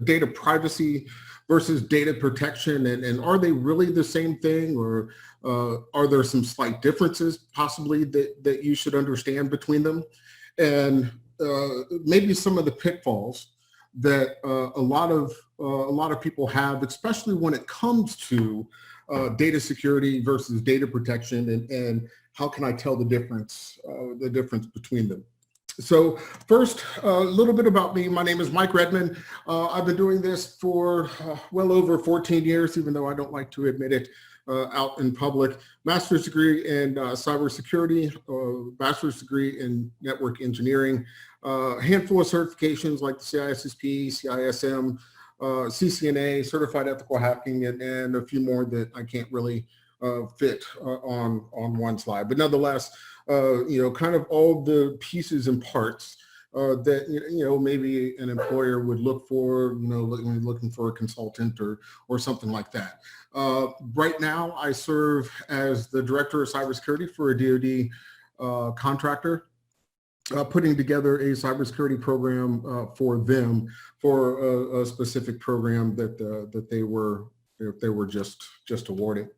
data privacy versus data protection, and are they really the same thing, or are there some slight differences possibly that you should understand between them? And maybe some of the pitfalls that a lot of people have, especially when it comes to data security versus data protection, and how can I tell the difference between them. So first, a little bit about me. My name is Mike Redmond. I've been doing this for well over 14 years, even though I don't like to admit it out in public. Master's degree in cybersecurity, bachelor's degree in network engineering, a handful of certifications like the CISSP, CISM, CCNA, certified ethical hacking, and a few more that I can't really fit on one slide. But nonetheless, kind of all the pieces and parts that maybe an employer would look for, looking for a consultant or something like that. Right now, I serve as the director of cybersecurity for a DoD contractor, putting together a cybersecurity program for them for a specific program that they were just awarded.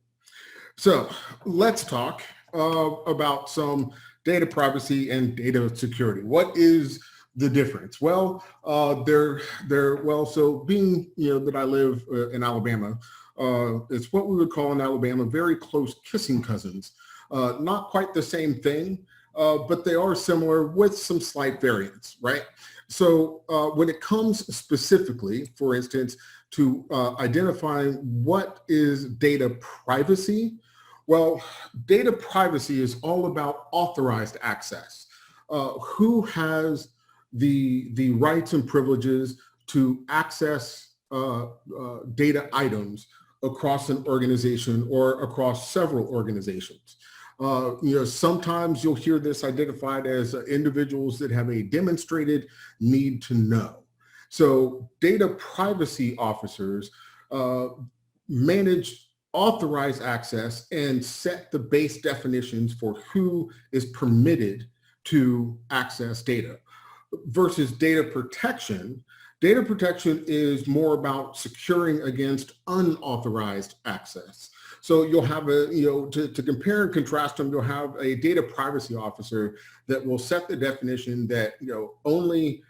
So let's talk about some data privacy and data security. What is the difference? Well, so being that I live in Alabama, it's what we would call in Alabama very close kissing cousins. Not quite the same thing, but they are similar with some slight variance, right? So when it comes specifically, for instance, to identifying what is data privacy, well, data privacy is all about authorized access. Who has the rights and privileges to access data items across an organization or across several organizations? Sometimes you'll hear this identified as individuals that have a demonstrated need to know. So data privacy officers manage authorized access and set the base definitions for who is permitted to access data. Versus data protection is more about securing against unauthorized access. So you'll have to compare and contrast them, you'll have a data privacy officer that will set the definition that, only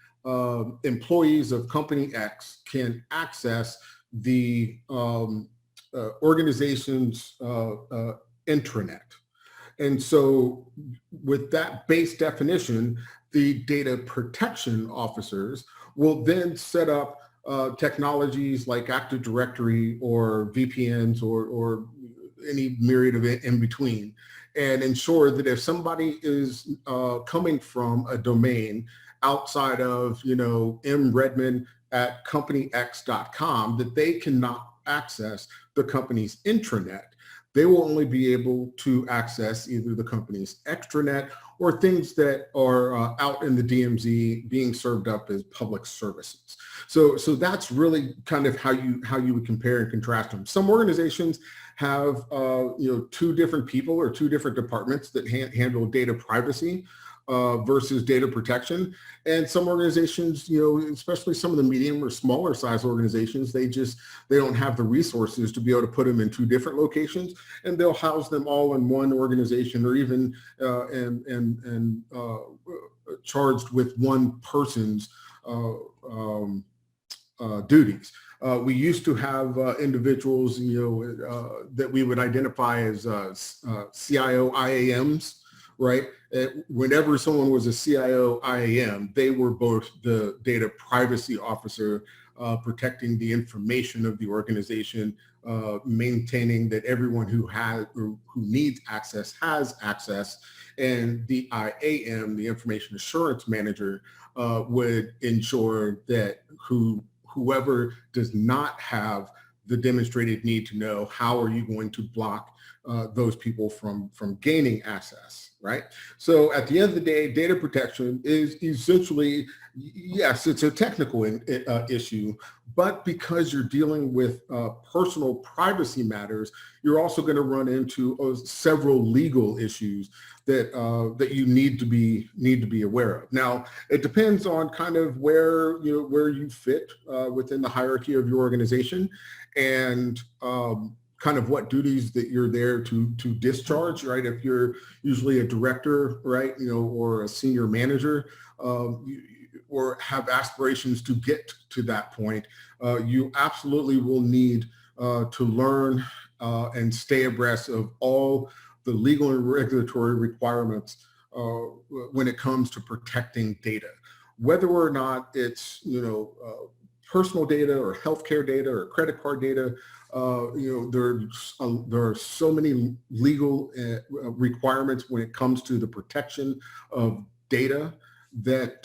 employees of company X can access the organization's intranet. And so with that base definition, the data protection officers will then set up technologies like Active Directory or VPNs or any myriad of in between, and ensure that if somebody is coming from a domain outside of, mredmond@companyx.com, that they cannot access the company's intranet. They will only be able to access either the company's extranet or things that are out in the DMZ being served up as public services. So that's really kind of how you would compare and contrast them. Some organizations have two different people or two different departments that handle data privacy versus data protection. And some organizations, especially some of the medium or smaller size organizations, they don't have the resources to be able to put them in two different locations, and they'll house them all in one organization, or even charged with one person's duties. We used to have individuals, that we would identify as CIO IAMs, right? Whenever someone was a CIO IAM, they were both the data privacy officer, protecting the information of the organization, maintaining that everyone who needs access has access, and the IAM, the information assurance manager, would ensure that whoever does not have the demonstrated need to know, how are you going to block those people from gaining access, right? So at the end of the day, data protection is essentially, yes, it's a technical issue, but because you're dealing with personal privacy matters, you're also going to run into several legal issues that that you need to be aware of. Now, it depends on kind of where you fit within the hierarchy of your organization, and kind of what duties that you're there to discharge, right? If you're usually a director, right, or a senior manager, or have aspirations to get to that point, you absolutely will need to learn and stay abreast of all the legal and regulatory requirements when it comes to protecting data, whether or not it's personal data or healthcare data or credit card data. There are so many legal requirements when it comes to the protection of data that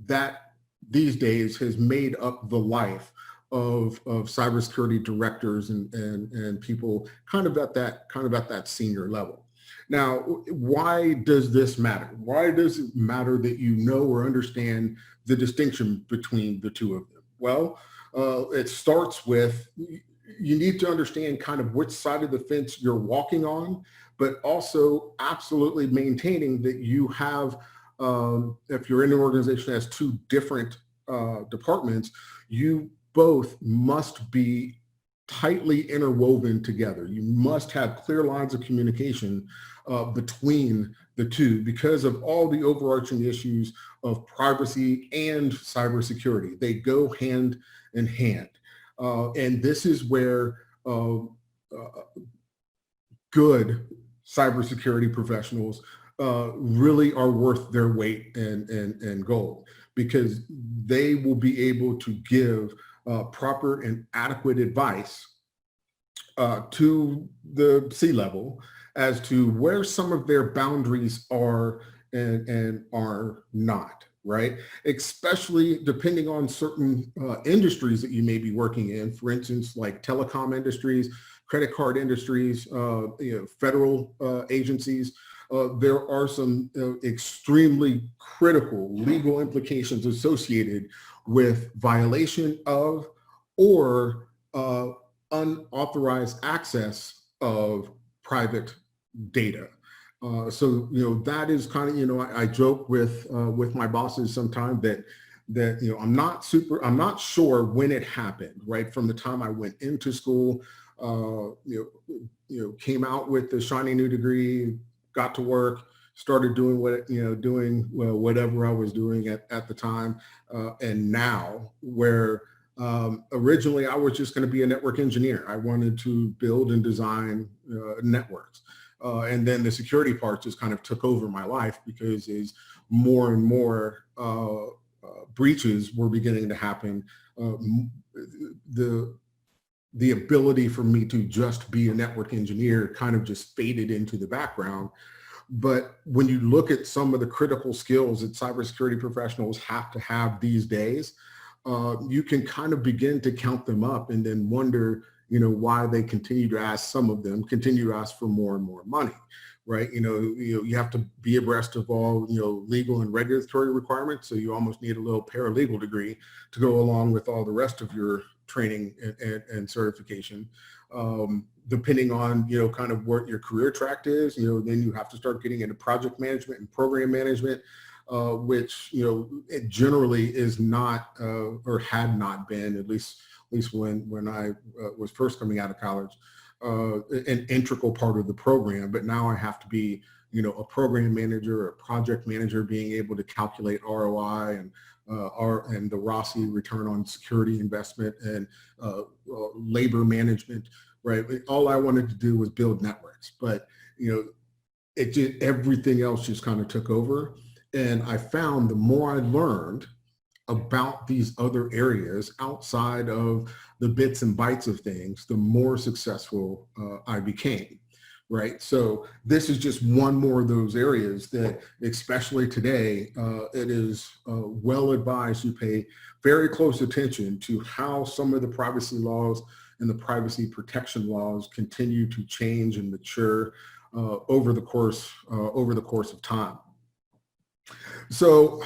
that these days has made up the life of cybersecurity directors and people kind of at that senior level. Now, why does this matter? Why does it matter that you know or understand the distinction between the two of them? Well, it starts with, you need to understand kind of which side of the fence you're walking on, but also absolutely maintaining that you have, if you're in an organization that has two different departments, you both must be tightly interwoven together. You must have clear lines of communication between the two because of all the overarching issues of privacy and cybersecurity. They go hand in hand. And this is where good cybersecurity professionals really are worth their weight in gold, because they will be able to give proper and adequate advice to the C-level as to where some of their boundaries are and are not, right? Especially depending on certain industries that you may be working in, for instance, like telecom industries, credit card industries, federal agencies. There are some extremely critical legal implications associated with violation of or unauthorized access of private data. So that is kind of, I joke with my bosses sometimes that I'm not sure when it happened, right? From the time I went into school, came out with the shiny new degree, got to work, started doing whatever I was doing at the time, and now where originally I was just going to be a network engineer. I wanted to build and design networks. And then the security part just kind of took over my life, because as more and more breaches were beginning to happen, the ability for me to just be a network engineer kind of just faded into the background. But when you look at some of the critical skills that cybersecurity professionals have to have these days, you can kind of begin to count them up and then wonder, why they continue to ask for more and more money, right? You have to be abreast of all, legal and regulatory requirements. So you almost need a little paralegal degree to go along with all the rest of your training and certification. Depending on, kind of what your career track is, then you have to start getting into project management and program management, which, it generally is not, or had not been, at least when I was first coming out of college, an integral part of the program. But now I have to be, a program manager or a project manager, being able to calculate ROI and the ROSI, return on security investment, and labor management, right? All I wanted to do was build networks, but everything else just kind of took over. And I found the more I learned about these other areas outside of the bits and bytes of things, the more successful I became. Right. So this is just one more of those areas that, especially today, it is well advised you pay very close attention to how some of the privacy laws and the privacy protection laws continue to change and mature over the course of time. So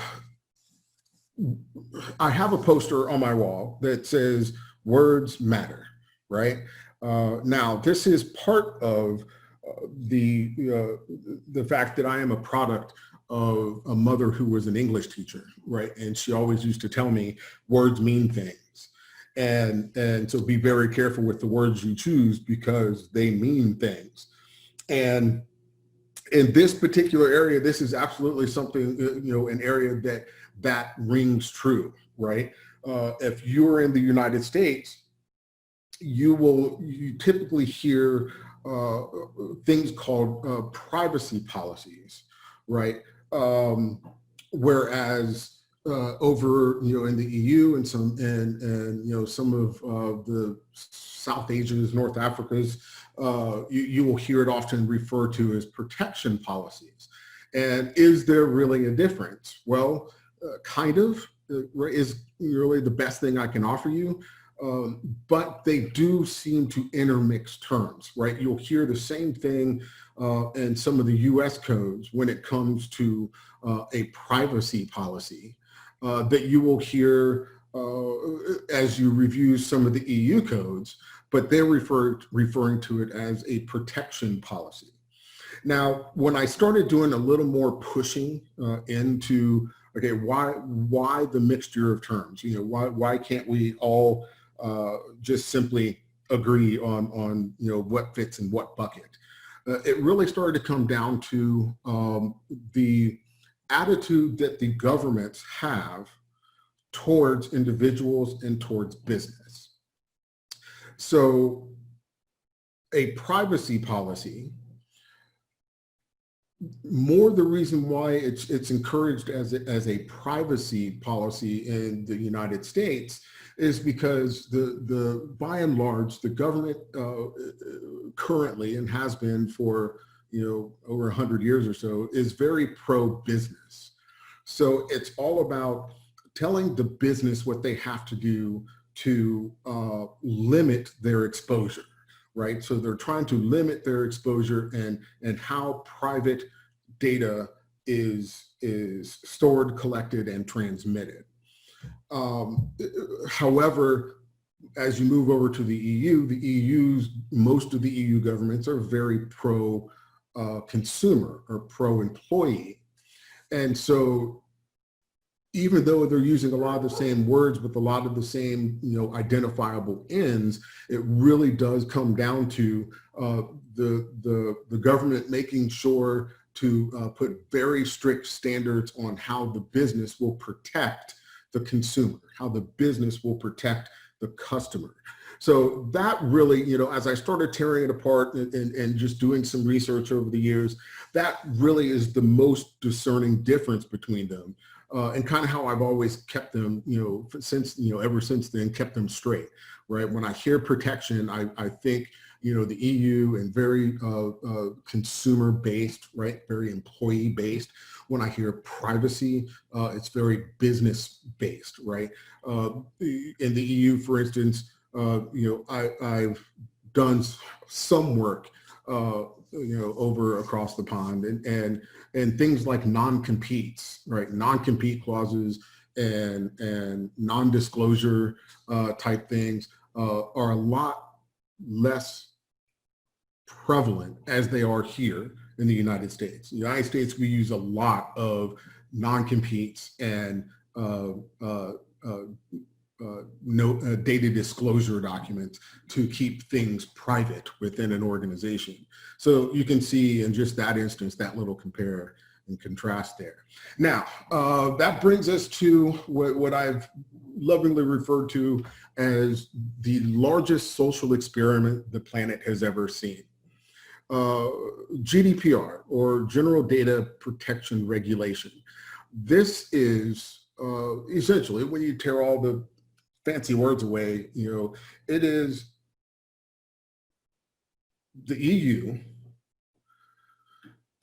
I have a poster on my wall that says words matter, right? Now, this is part of the fact that I am a product of a mother who was an English teacher, right? And she always used to tell me words mean things. And so be very careful with the words you choose because they mean things. And in this particular area, this is absolutely something, an area that rings true, right? If you're in the United States, you typically hear things called privacy policies, right? Whereas over in the EU and some of the South Asia's, North Africa's, you will hear it often referred to as protection policies. And is there really a difference? Well, kind of is really the best thing I can offer you. But they do seem to intermix terms, right? You'll hear the same thing in some of the US codes when it comes to a privacy policy that you will hear as you review some of the EU codes, but they're referring to it as a protection policy. Now, when I started doing a little more pushing into, okay, why the mixture of terms? Why can't we all just simply agree on what fits in what bucket? It really started to come down to the attitude that the governments have towards individuals and towards business. So a privacy policy, more the reason why it's encouraged as a privacy policy in the United States is because the by and large, the government currently, and has been for over 100 years or so, is very pro-business. So it's all about telling the business what they have to do to limit their exposure, right? So they're trying to limit their exposure and how private data is stored, collected, and transmitted. However, as you move over to the EU, most of the EU governments are very pro-consumer or pro-employee. And so even though they're using a lot of the same words with a lot of the same identifiable ends, it really does come down to the government making sure to put very strict standards on how the business will protect the consumer, how the business will protect the customer. So that really, as I started tearing it apart and just doing some research over the years, that really is the most discerning difference between them. And kind of how I've always kept them, ever since then, kept them straight, right? When I hear protection, I think, the EU and very consumer-based, right? Very employee-based. When I hear privacy, it's very business-based, right? In the EU, for instance, I've done some work, over across the pond and things like non-competes, right? Non-compete clauses and non-disclosure type things are a lot less prevalent as they are here in the United States. In the United States, we use a lot of non-competes and data disclosure documents to keep things private within an organization. So you can see in just that instance, that little compare and contrast there. Now, that brings us to what I've lovingly referred to as the largest social experiment the planet has ever seen. GDPR, or General Data Protection Regulation. This is essentially, when you tear all the fancy words away, it is the EU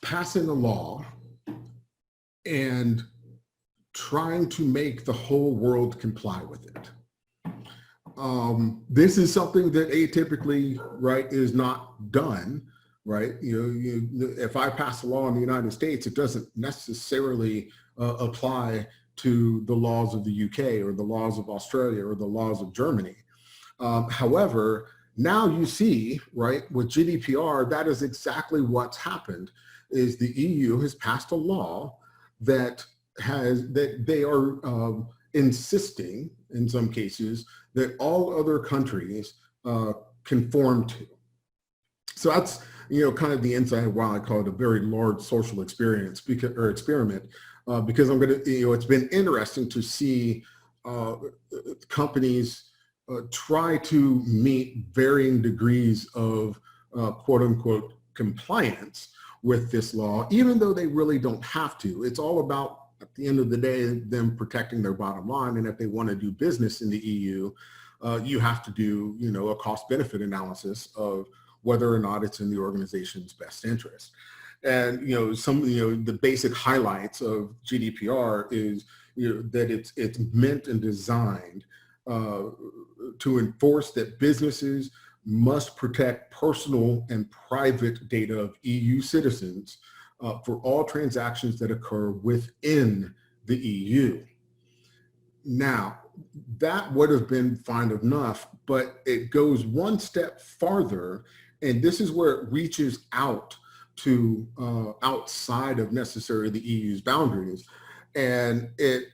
passing a law and trying to make the whole world comply with it. This is something that atypically, right, is not done, right? If I pass a law in the United States, it doesn't necessarily apply to the laws of the UK or the laws of Australia or the laws of Germany. However, now you see, right, with GDPR, that is exactly what's happened, is the EU has passed a law that they are insisting, in some cases, that all other countries conform to. So that's, kind of the inside, why I call it a very large social experience experiment, because I'm going to, it's been interesting to see companies try to meet varying degrees of quote unquote compliance with this law, even though they really don't have to. It's all about, at the end of the day, them protecting their bottom line. And if they want to do business in the EU, you have to do, a cost benefit analysis of whether or not it's in the organization's best interest. And, the basic highlights of GDPR is, that it's meant and designed to enforce that businesses must protect personal and private data of EU citizens for all transactions that occur within the EU. Now, that would have been fine enough, but it goes one step farther, and this is where it reaches out to outside of necessarily the EU's boundaries, and it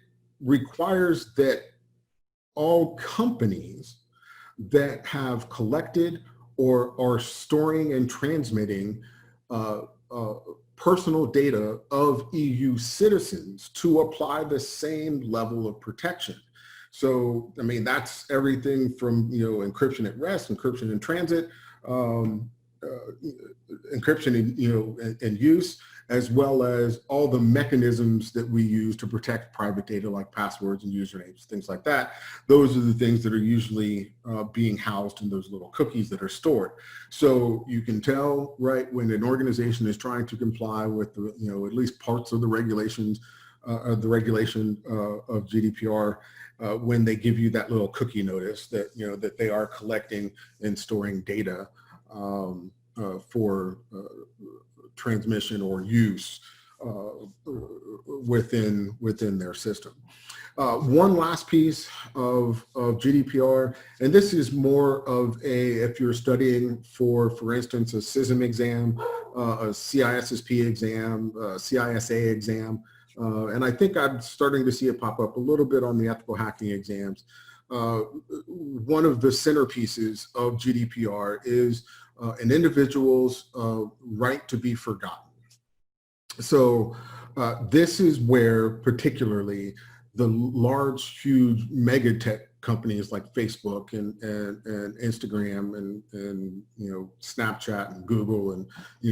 requires that all companies that have collected or are storing and transmitting personal data of EU citizens to apply the same level of protection. So, I mean, that's everything from, encryption at rest, encryption in transit, encryption in use, as well as all the mechanisms that we use to protect private data like passwords and usernames, things like that. Those are the things that are usually being housed in those little cookies that are stored. So you can tell, right, when an organization is trying to comply with the, at least parts of the regulations, of GDPR, when they give you that little cookie notice that, that they are collecting and storing data for transmission or use within their system. One last piece of GDPR, and this is more of if you're studying for instance, a CISM exam, a CISSP exam, a CISA exam, and I think I'm starting to see it pop up a little bit on the ethical hacking exams. One of the centerpieces of GDPR is an individual's right to be forgotten. So this is where particularly the large, huge mega tech companies like Facebook and Instagram and Snapchat and Google and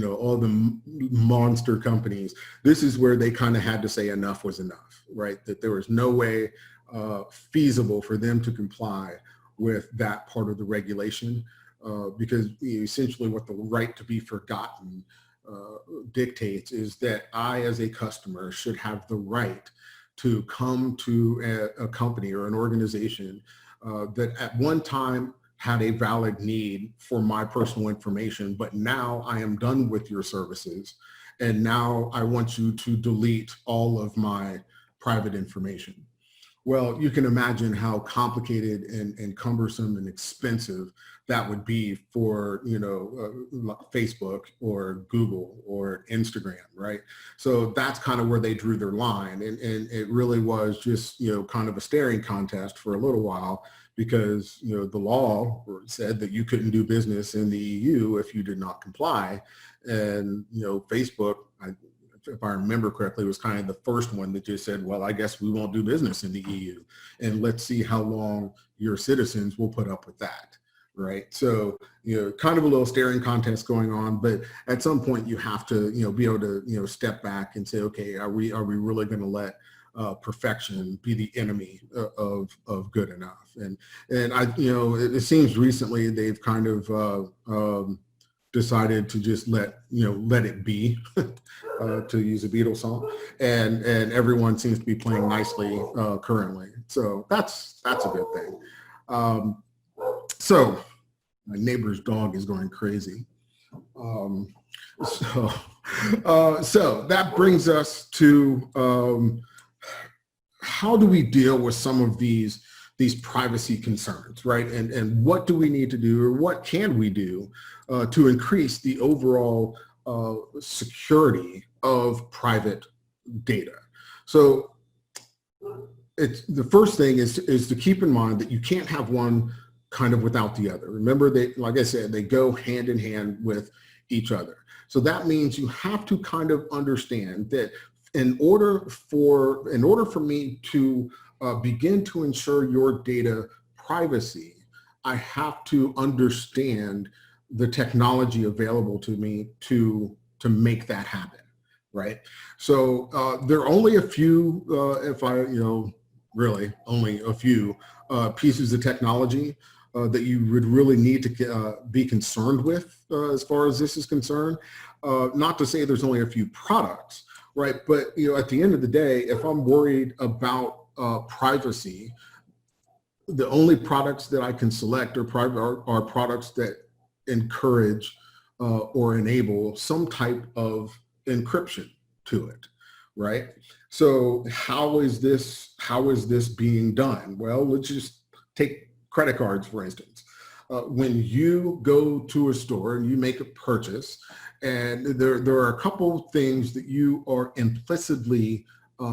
all the monster companies, this is where they kind of had to say enough was enough, right? That there was no way feasible for them to comply with that part of the regulation, because essentially what the right to be forgotten dictates is that I, as a customer, should have the right to come to a company or an organization that at one time had a valid need for my personal information, but now I am done with your services, and now I want you to delete all of my private information. Well, you can imagine how complicated and cumbersome and expensive that would be for, Facebook or Google or Instagram, right? So that's kind of where they drew their line. And it really was just, kind of a staring contest for a little while, because, the law said that you couldn't do business in the EU if you did not comply. And, Facebook, if I remember correctly, was kind of the first one that just said, well, I guess we won't do business in the EU, and let's see how long your citizens will put up with that, right? So, kind of a little staring contest going on, but at some point you have to, be able to, step back and say, okay, are we really going to let perfection be the enemy of good enough? And I, it seems recently they've kind of decided to just let it be, to use a Beatles song, and everyone seems to be playing nicely currently. So that's a good thing. So my neighbor's dog is going crazy. Um, so, so that brings us to how do we deal with some of these privacy concerns, right? And what do we need to do, or what can we do to increase the overall security of private data? So it's the first thing is to keep in mind that you can't have one kind of without the other. Remember, they, like I said, they go hand in hand with each other. So that means you have to kind of understand that in order for me to begin to ensure your data privacy, I have to understand the technology available to me to make that happen, right? So there are only a few, really only a few pieces of technology that you would really need to be concerned with as far as this is concerned. Not to say there's only a few products, right? But at the end of the day, if I'm worried about privacy, the only products that I can select are products that encourage or enable some type of encryption to it, right? So how is this being done? Well, let's just take credit cards, for instance. When you go to a store and you make a purchase, and there are a couple things that you are implicitly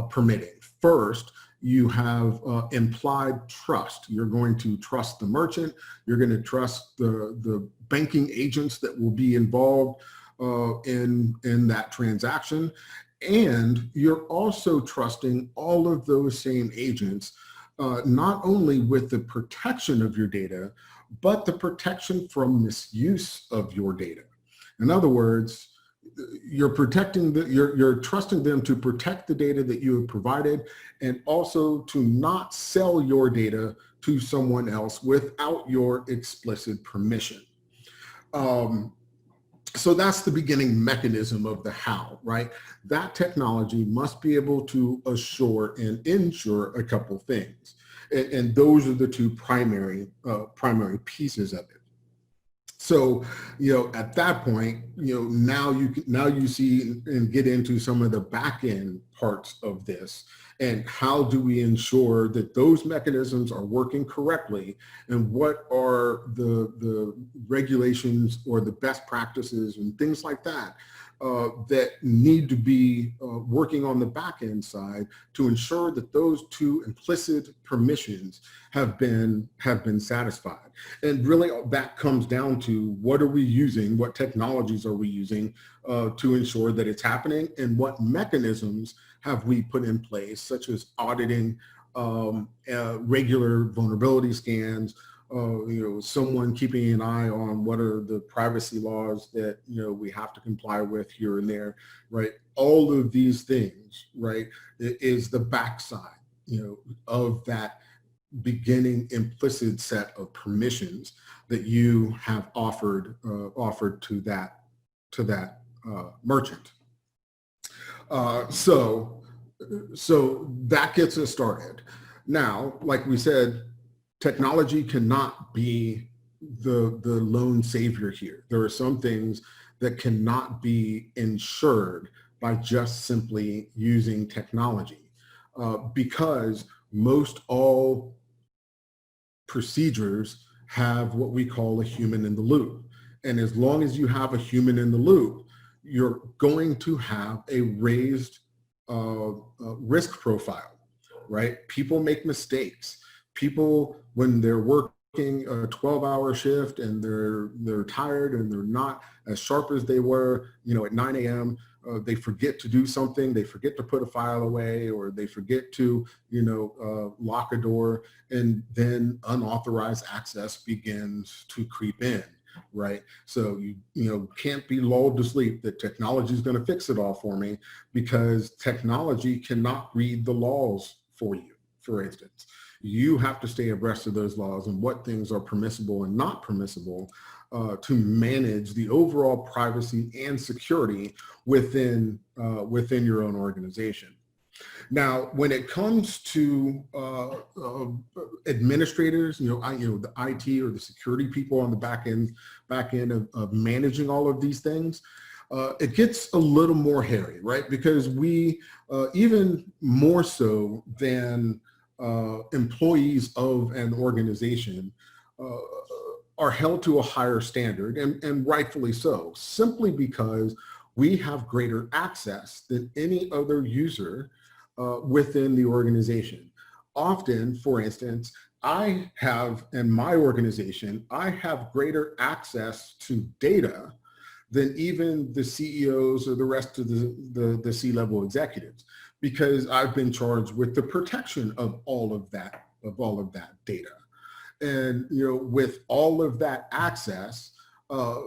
permitting. First, you have implied trust. You're going to trust the merchant. You're going to trust the banking agents that will be involved in that transaction. And you're also trusting all of those same agents, not only with the protection of your data, but the protection from misuse of your data. In other words, you're trusting them to protect the data that you have provided, and also to not sell your data to someone else without your explicit permission. So that's the beginning mechanism of the how, right? That technology must be able to assure and ensure a couple things. And those are the two primary pieces of it. So, at that point, now you see and get into some of the back end parts of this, and how do we ensure that those mechanisms are working correctly, and what are the regulations or the best practices and things like that that need to be working on the back end side to ensure that those two implicit permissions have been satisfied. And really that comes down to what are we using, what technologies are we using to ensure that it's happening, and what mechanisms have we put in place, such as auditing, regular vulnerability scans, someone keeping an eye on what are the privacy laws that, we have to comply with here and there, right? All of these things, right, is the backside, of that beginning implicit set of permissions that you have offered to that merchant. So that gets us started. Now, like we said, technology cannot be the lone savior here. There are some things that cannot be ensured by just simply using technology, because most all procedures have what we call a human in the loop. And as long as you have a human in the loop, you're going to have a raised risk profile, right? People make mistakes. People, when they're working a 12-hour shift and they're tired and they're not as sharp as they were, at 9 a.m., they forget to do something, they forget to put a file away, or they forget to, lock a door, and then unauthorized access begins to creep in, right? So you can't be lulled to sleep that technology is going to fix it all for me, because technology cannot read the laws for you, for instance. You have to stay abreast of those laws and what things are permissible and not permissible to manage the overall privacy and security within your own organization. Now, when it comes to administrators, the IT or the security people on the back end of managing all of these things, it gets a little more hairy, right? Because we, even more so than employees of an organization, are held to a higher standard, and rightfully so, simply because we have greater access than any other user within the organization. Often, for instance, I have, in my organization, I have greater access to data than even the CEOs or the rest of the C-level executives, because I've been charged with the protection of all of that data. And with all of that access, as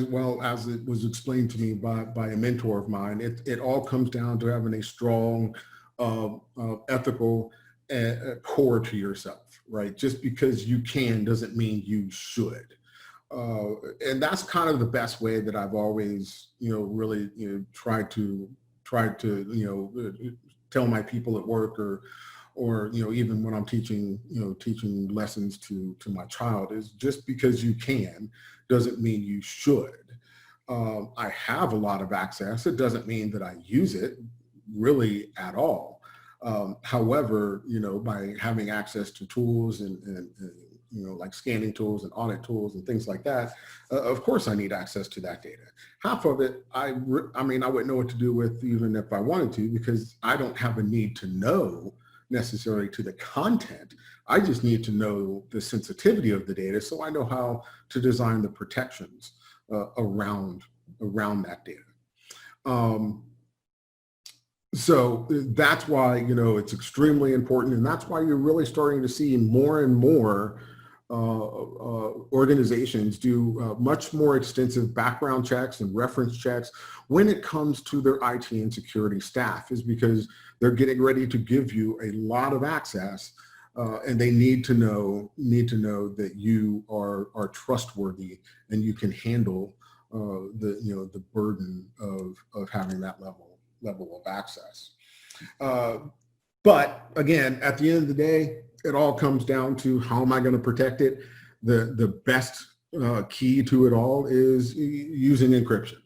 well as it was explained to me by a mentor of mine, it all comes down to having a strong ethical core to yourself, right? Just because you can doesn't mean you should. And that's kind of the best way that I've always, really, tried to tell my people at work, or even when I'm teaching lessons to my child, is just because you can doesn't mean you should. I have a lot of access. It doesn't mean that I use it really at all. However, by having access to tools and like scanning tools and audit tools and things like that, of course I need access to that data. Half of it, I wouldn't know what to do with even if I wanted to, because I don't have a need to know necessarily to the content. I just need to know the sensitivity of the data, so I know how to design the protections around that data. So that's why it's extremely important, and that's why you're really starting to see more and more organizations do much more extensive background checks and reference checks when it comes to their IT and security staff, is because they're getting ready to give you a lot of access, and they need to know that you are trustworthy and you can handle the burden of having that level of access. But again, at the end of the day, it all comes down to how am I going to protect it? The best key to it all is using encryption,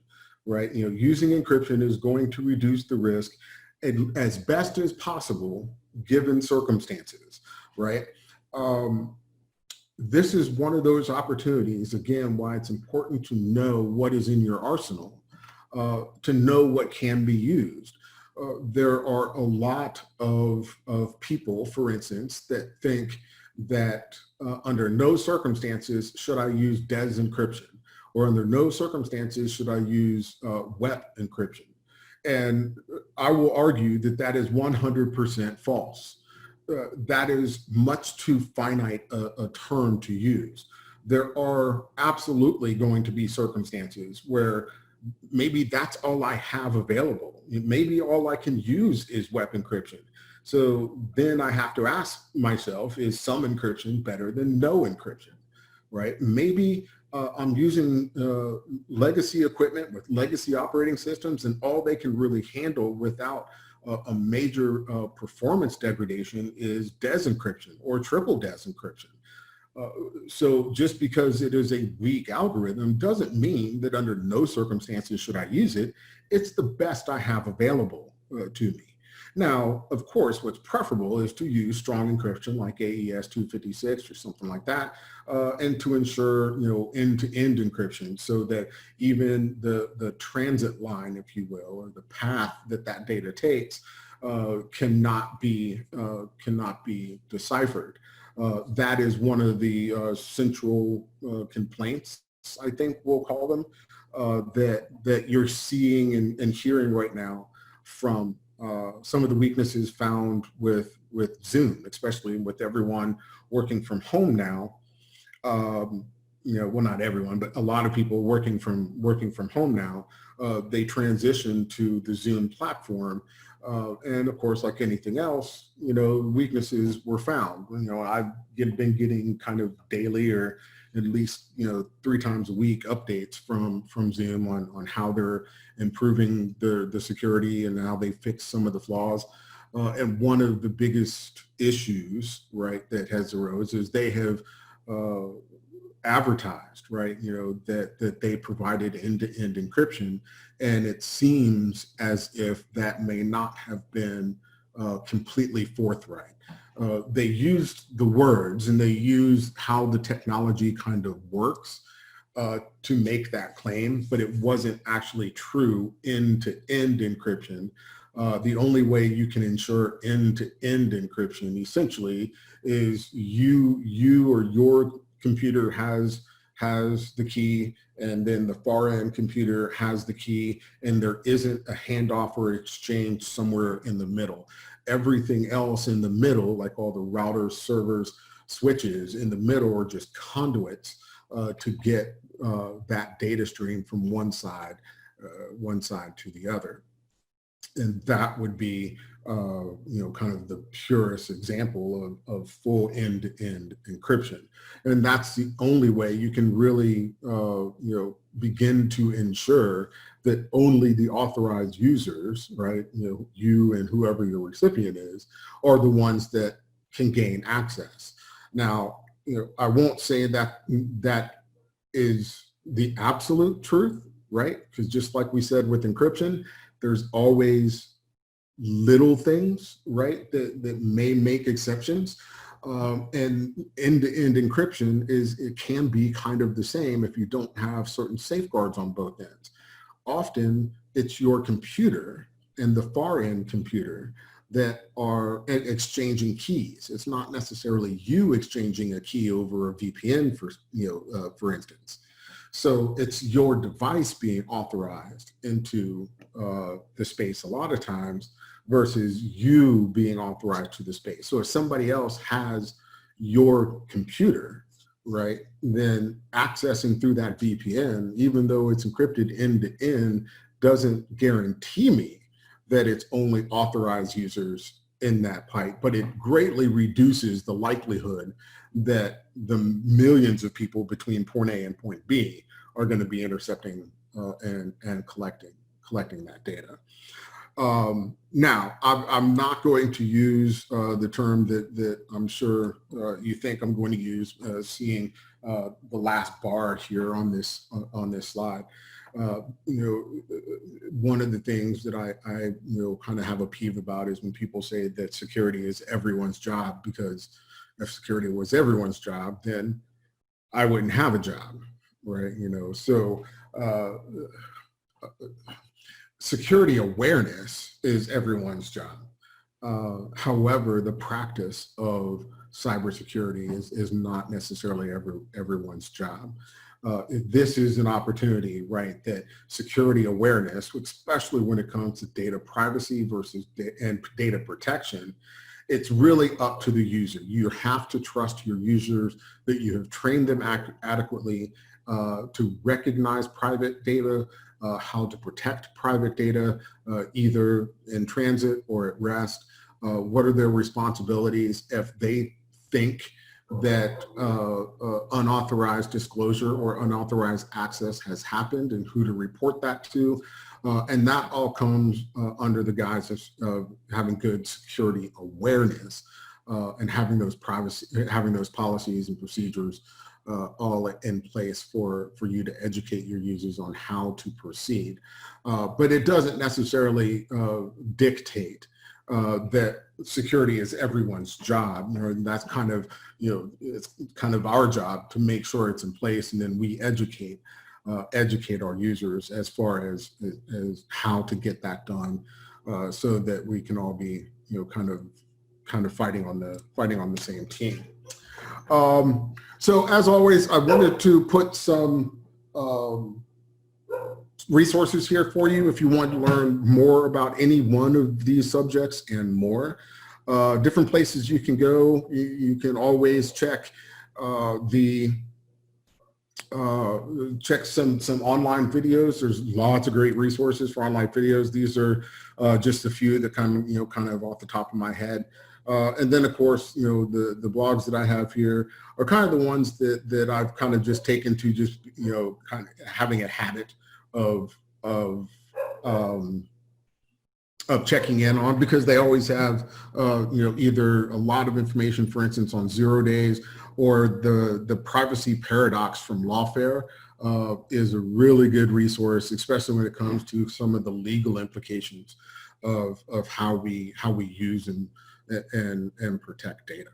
right? Using encryption is going to reduce the risk as best as possible given circumstances, right? This is one of those opportunities, again, why it's important to know what is in your arsenal, to know what can be used. There are a lot of people, for instance, that think that under no circumstances should I use DES encryption, or under no circumstances should I use WEP encryption. And I will argue that that is 100% false. That is much too finite a term to use. There are absolutely going to be circumstances where maybe that's all I have available. Maybe all I can use is WEP encryption. So then I have to ask myself, is some encryption better than no encryption, right? Maybe I'm using legacy equipment with legacy operating systems, and all they can really handle without a major performance degradation is DES encryption or triple DES encryption. So just because it is a weak algorithm doesn't mean that under no circumstances should I use it. It's the best I have available to me. Now, of course, what's preferable is to use strong encryption like AES 256 or something like that, and to ensure end-to-end encryption, so that even the transit line, if you will, or the path that data takes cannot be deciphered. That is one of the central complaints, I think we'll call them, that you're seeing and hearing right now from some of the weaknesses found with Zoom, especially with everyone working from home now. Well, not everyone, but a lot of people working from home now. They transitioned to the Zoom platform, And of course, like anything else, weaknesses were found. I've been getting kind of daily or at least 3 times a week updates from Zoom on how they're improving the security and how they fix some of the flaws. And one of the biggest issues, right, that has arose is they have advertised, right, that they provided end-to-end encryption, and it seems as if that may not have been completely forthright. They used the words and they used how the technology kind of works to make that claim, but it wasn't actually true end-to-end encryption. The only way you can ensure end-to-end encryption essentially is you or your computer has the key, and then the far end computer has the key, and there isn't a handoff or exchange somewhere in the middle. Everything else in the middle, like all the routers, servers, switches in the middle, are just conduits to get that data stream from one side to the other. And that would be, kind of the purest example of full end-to-end encryption. And that's the only way you can really, begin to ensure that only the authorized users, right, you and whoever your recipient is, are the ones that can gain access. Now, I won't say that that is the absolute truth, right? Because just like we said with encryption, there's always little things, right, that may make exceptions. And end-to-end encryption it can be kind of the same if you don't have certain safeguards on both ends. Often it's your computer and the far end computer that are exchanging keys. It's not necessarily you exchanging a key over a VPN, for instance. So it's your device being authorized into the space a lot of times versus you being authorized to the space. So if somebody else has your computer, right, then accessing through that VPN, even though it's encrypted end to end, doesn't guarantee me that it's only authorized users in that pipe, but it greatly reduces the likelihood that the millions of people between point A and point B are going to be intercepting and collecting that data. Now, I'm not going to use the term that I'm sure you think I'm going to use, seeing the last bar here on this slide. One of the things that I kind of have a peeve about is when people say that security is everyone's job, because if security was everyone's job, then I wouldn't have a job, right? So security awareness is everyone's job. However, the practice of cybersecurity is not necessarily everyone's job. This is an opportunity, right, that security awareness, especially when it comes to data privacy versus data protection, it's really up to the user. You have to trust your users, that you have trained them adequately to recognize private data, how to protect private data, either in transit or at rest. What are their responsibilities if they think that unauthorized disclosure or unauthorized access has happened, and who to report that to. And that all comes under the guise of having good security awareness and having those policies and procedures all in place for you to educate your users on how to proceed. But it doesn't necessarily dictate that security is everyone's job. That's kind of, it's kind of our job to make sure it's in place, and then we educate our users as far as how to get that done, so that we can all be, kind of fighting on the same team. So as always, I wanted to put some resources here for you if you want to learn more about any one of these subjects and more. Different places you can go. You can always check the check some online videos. There's lots of great resources for online videos. These are just a few that kind of off the top of my head. And then of course, the blogs that I have here are kind of the ones that I've kind of just taken to just, kind of having a habit of checking in on, because they always have, either a lot of information, for instance, on 0 days, or the privacy paradox from Lawfare is a really good resource, especially when it comes to some of the legal implications of how we use and protect data.